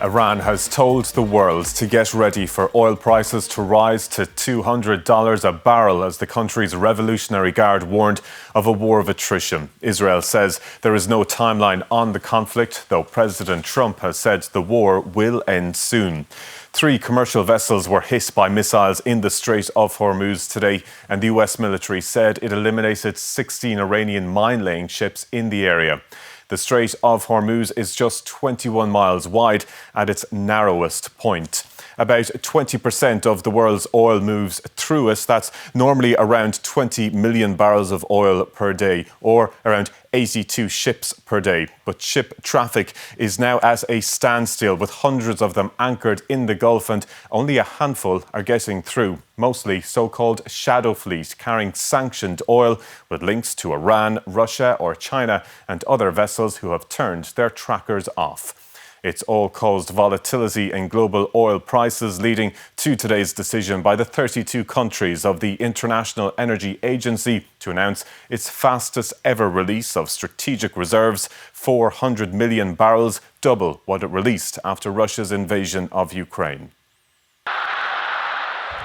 Iran has told the world to get ready for oil prices to rise to $200 a barrel as the country's Revolutionary Guard warned of a war of attrition. Israel says there is no timeline on the conflict, though President Trump has said the war will end soon. 3 commercial vessels were hit by missiles in the Strait of Hormuz today, and the US military said it eliminated 16 Iranian mine-laying ships in the area. The Strait of Hormuz is just 21 miles wide at its narrowest point. About 20% of the world's oil moves through it. That's normally around 20 million barrels of oil per day, or around 82 ships per day. But ship traffic is now at a standstill, with hundreds of them anchored in the Gulf, and only a handful are getting through, mostly so-called shadow fleet, carrying sanctioned oil with links to Iran, Russia or China, and other vessels who have turned their trackers off. It's all caused volatility in global oil prices, leading to today's decision by the 32 countries of the International Energy Agency to announce its fastest ever release of strategic reserves, 400 million barrels, double what it released after Russia's invasion of Ukraine.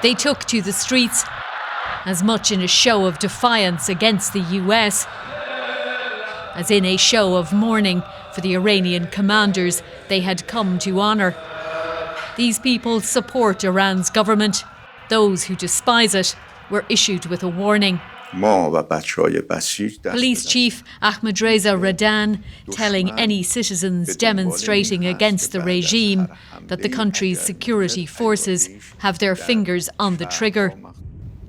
They took to the streets, as much in a show of defiance against the US as in a show of mourning for the Iranian commanders they had come to honour. These people support Iran's government. Those who despise it were issued with a warning. Police Chief Ahmadreza Radan telling any citizens demonstrating against the regime that the country's security forces have their fingers on the trigger.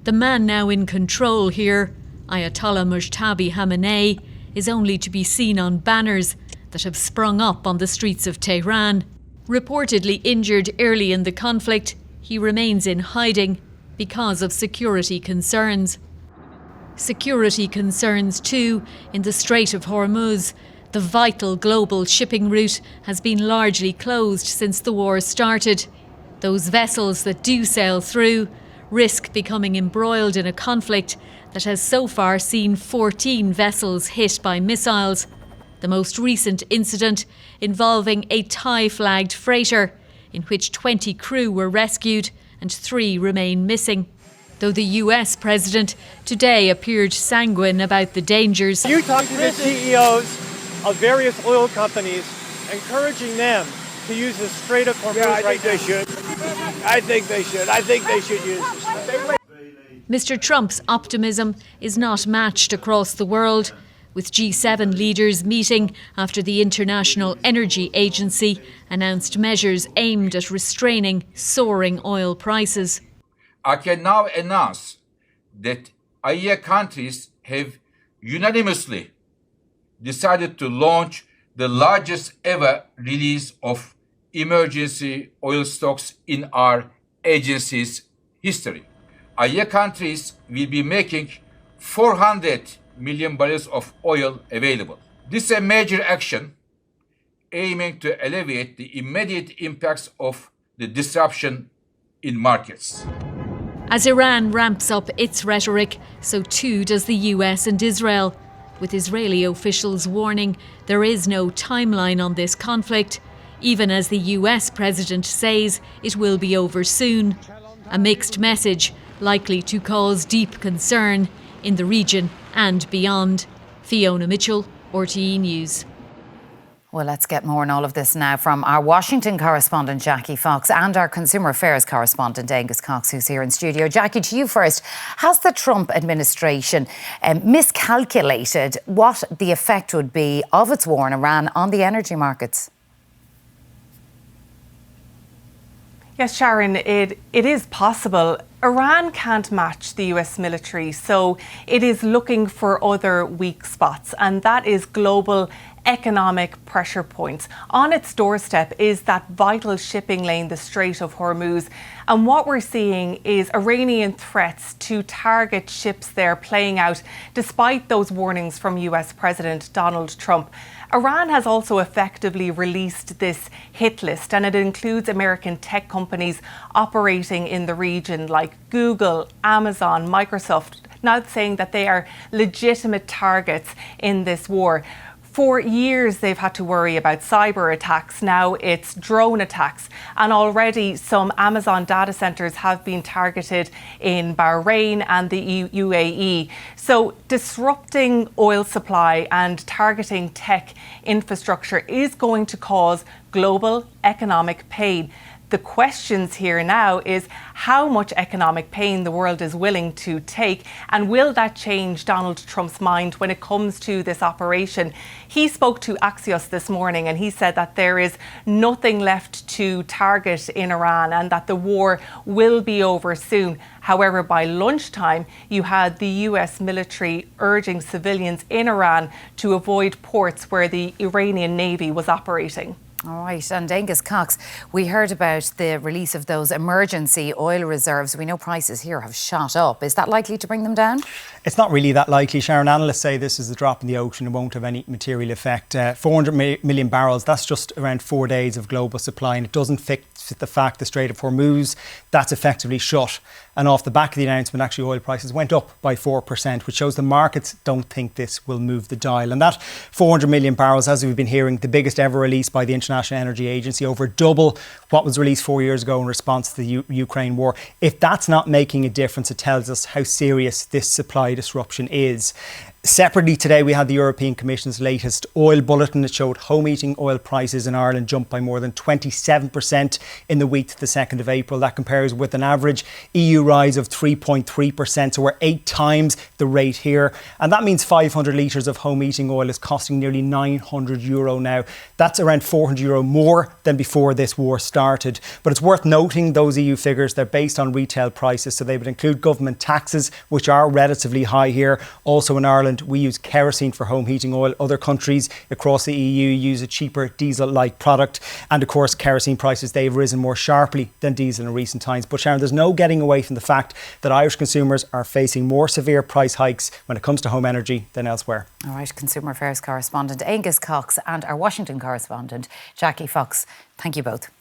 The man now in control here, Ayatollah Mujtaba Khamenei, is only to be seen on banners that have sprung up on the streets of Tehran. Reportedly injured early in the conflict, he remains in hiding because of security concerns. Security concerns too in the Strait of Hormuz. The vital global shipping route has been largely closed since the war started. Those vessels that do sail through risk becoming embroiled in a conflict that has so far seen 14 vessels hit by missiles. The most recent incident involving a Thai-flagged freighter, in which 20 crew were rescued and 3 remain missing. Though the US president today appeared sanguine about the dangers. You talk to the CEOs of various oil companies, encouraging them to use the Strait of Hormuz right now. I think they should use the Strait. Mr. Trump's optimism is not matched across the world, with G7 leaders meeting after the International Energy Agency announced measures aimed at restraining soaring oil prices. I can now announce that IEA countries have unanimously decided to launch the largest ever release of emergency oil stocks in our agency's history. IEA countries will be making 400 million barrels of oil available. This is a major action aiming to alleviate the immediate impacts of the disruption in markets. As Iran ramps up its rhetoric, so too does the US and Israel, with Israeli officials warning there is no timeline on this conflict, even as the US president says it will be over soon. A mixed message likely to cause deep concern in the region and beyond. Fiona Mitchell, RTE News. Well, let's get more on all of this now from our Washington correspondent Jackie Fox and our Consumer Affairs correspondent Angus Cox, who's here in studio. Jackie, to you first. Has the Trump administration miscalculated what the effect would be of its war in Iran on the energy markets? Yes, Sharon, it is possible. Iran can't match the US military, so it is looking for other weak spots, and that is global economic pressure points. On its doorstep is that vital shipping lane, the Strait of Hormuz. And what we're seeing is Iranian threats to target ships there playing out, despite those warnings from US President Donald Trump. Iran has also effectively released this hit list, and it includes American tech companies operating in the region like Google, Amazon, Microsoft, now saying that they are legitimate targets in this war. For years, they've had to worry about cyber attacks. Now it's drone attacks. And already some Amazon data centres have been targeted in Bahrain and the UAE. So disrupting oil supply and targeting tech infrastructure is going to cause global economic pain. The questions here now is how much economic pain the world is willing to take, and will that change Donald Trump's mind when it comes to this operation? He spoke to Axios this morning and he said that there is nothing left to target in Iran and that the war will be over soon. However, by lunchtime, you had the US military urging civilians in Iran to avoid ports where the Iranian Navy was operating. All right, and Angus Cox, we heard about the release of those emergency oil reserves. We know prices here have shot up. Is that likely to bring them down? It's not really that likely, Sharon. Analysts say this is a drop in the ocean. It won't have any material effect. 400 million barrels, that's just around 4 days of global supply, and it doesn't fit the fact the Strait of Hormuz, that's effectively shut. And off the back of the announcement, actually oil prices went up by 4%, which shows the markets don't think this will move the dial. And that 400 million barrels, as we've been hearing, the biggest ever released by the International Energy Agency, over double what was released 4 years ago in response to the Ukraine war. If that's not making a difference, it tells us how serious this supply disruption is. Separately today, we had the European Commission's latest oil bulletin. It showed home heating oil prices in Ireland jumped by more than 27% in the week to the 2nd of April. That compares with an average EU rise of 3.3%, so we're 8 times the rate here. And that means 500 litres of home heating oil is costing nearly €900 now. That's around €400 more than before this war started. But it's worth noting those EU figures, they're based on retail prices, so they would include government taxes, which are relatively high here. Also in Ireland, we use kerosene for home heating oil. Other countries across the EU use a cheaper diesel-like product. And of course, kerosene prices, they've risen more sharply than diesel in recent times. But Sharon, there's no getting away from the fact that Irish consumers are facing more severe price hikes when it comes to home energy than elsewhere. All right, Consumer Affairs correspondent Angus Cox and our Washington correspondent Jackie Fox. Thank you both.